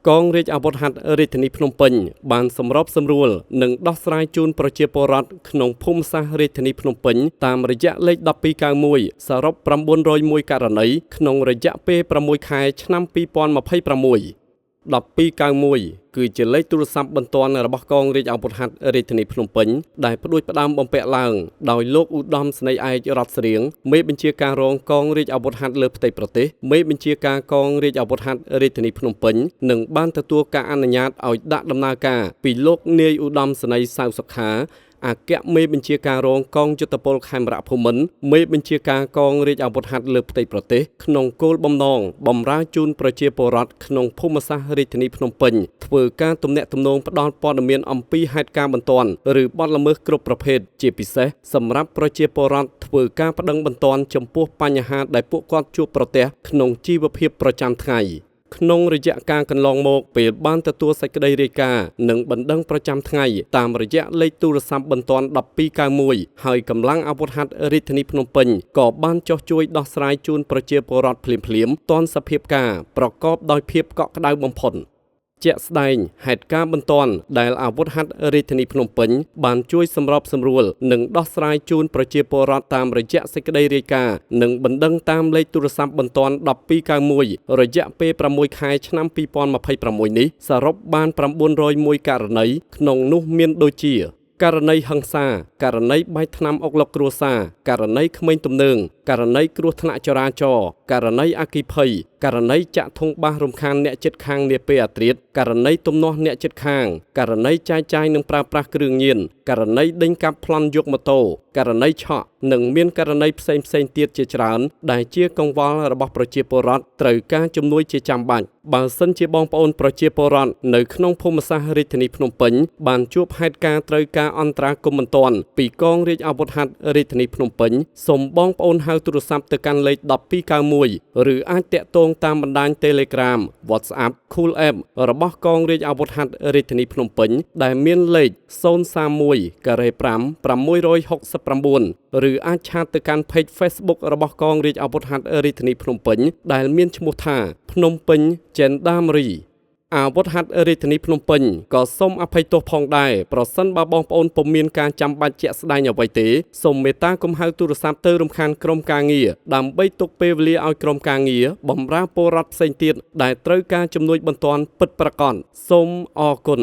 កងរាជអាវុធហត្ថរាជធានីភ្នំពេញបានសម្របសម្រួលនិងដោះស្រាយជូនប្រជាពលរដ្ឋក្នុងភូមិសាស្ត្ររាជធានីភ្នំពេញតាមរយៈលេខ1291សរុប901ករណីក្នុងរយៈពេល6ខែឆ្នាំ2026 1291គឺជាលេខទូរស័ព្ទបន្ទាន់របស់កងរាជអាវុធហត្ថរាជធានីភ្នំពេញដែលផ្ដួចផ្ដើមបំពាក់ឡើងដោយលោកឧត្តមស្នេហ៍ឯករតស្រៀងមេបញ្ជាការរងកងរាជអាវុធហត្ថលើផ្ទៃប្រទេសមេបញ្ជាការកងរាជអាវុធហត្ថរាជធានីភ្នំពេញនិងបានទទួលការអនុញ្ញាតឲ្យដាក់ដំណើរការពីលោកនាយឧត្តមស្នេហ៍សៅសុខាអគ្គមេបញ្ជាការរងកងយុទ្ធពលខេមរៈភូមិន្ទមេបញ្ជាការកងរាជអាវុធហត្ថលើផ្ទៃប្រទេសក្នុងគោលបំណងបម្រើជូនប្រជាពលរដ្ឋក្នុងភូមិសាស្ត្ររាជធានីភ្នំពេញធ្វើការទំនាក់ទំនងផ្ដល់ព័ត៌មានអំពីហេតុការណ៍បន្ទាន់ឬបទល្មើសគ្រប់ប្រភេទជាពិសេសសម្រាប់ប្រជាពលរដ្ឋធ្វើការប្តឹងបន្ទាន់ចំពោះបញ្ហាដែលពួកគាត់ជួបប្រទះក្នុងជីវភាពប្រចាំថ្ងៃក្នុងរយៈកាលកន្លងមកពេលបានទទួលសេចក្តីរាយការណ៍និងបណ្ដឹងប្រចាំថ្ងៃតាមរយៈលេខទូរស័ព្ទបន្ទាន់1291ហើយកម្លាំងអាវុធហត្ថរាជធានីភ្នំពេញក៏បានចុះជួយដោះស្រាយជូនប្រជាពលរដ្ឋភ្លាមៗទាន់សភាពការប្រកបដោយភាពកក់ក្ដៅបំផុតជាក់ស្ដែងហេតុការណ៍បន្ទាន់ដែលអាវុធហត្ថរាជធានីភ្នំពេញបានជួយសម្របសម្រួលនិងដោះស្រាយជូនប្រជាពលរដ្ឋតាមរយៈសេចក្តីរាយការណ៍និងបណ្ដឹងតាមលេខទូរស័ព្ទបន្ទាន់1291រយៈពេល6ខែឆ្នាំ2026នេះសរុបបាន901ករណីក្នុងនោះមានដូចជាករណីហិង្សាករណីបែកថ្នាំអុកឡុកគ្រួសារករណីក្មេងទំនើងករណីគ្រោះថ្នាក់ចរាចរណ៍ករណីអគ្គិភ័យករណីចាក់ធុងបាសរំខានអ្នកជិតខាងនាពេលអាធ្រាត្រករណីទំនាស់អ្នកជិតខាងករណីចែកចាយនិងប្រើប្រាស់គ្រឿងញៀនករណីដេញកាប់ប្លន់យកម៉ូតូករណីឆក់និងមានករណីផ្សេងទៀតជាច្រើនដែលជាកង្វល់របស់ប្រជាពលរដ្ឋត្រូវការជំនួយជាចាំបាច់បើសិនជាបងប្អូនប្រជាពលរដ្ឋនៅក្នុងភូមិសាស្ត្ររាជធានីភ្នំពេញបានជួបហេតុការណ៍ត្រូវការអន្តរាគមន៍បន្ទាន់ពីកងរាជអាវុធហត្ថរាជធានីភ្នំពេញសូមបងប្អូនហៅទូរស័ព្ទទៅកាន់លេខ1291ឬអាចតាក់ទងតាមបណ្ដាញ Telegram WhatsApp Cool App របស់កងរាជអាវុធហត្ថរាជធានីភ្នំពេញដែលមានលេខ031-5 669ឬអាចឆាតទៅកាន់ Page Facebook របស់កងរាជអាវុធហត្ថរាជធានីភ្នំពេញដែលមានឈ្មោះថាភ្នំពេញ Gendarmerie អាវុធហត្ថរាជធានីភ្នំពេញក៏សូមអភ័យទោសផងដែរប្រសិនបើបងប្អូនពុំមានការចាំបាច់ជាក់ស្ដែងអ្វីទេសូមមេត្តាកុំហៅទូរស័ព្ទទៅរំខានក្រុមការងារដើម្បីទុកពេលវេលាឲ្យក្រុមការងារបម្រើពលរដ្ឋផ្សេងទៀតដែលត្រូវការជំនួយបន្ទាន់ពិតប្រាកដសូមអរគុណ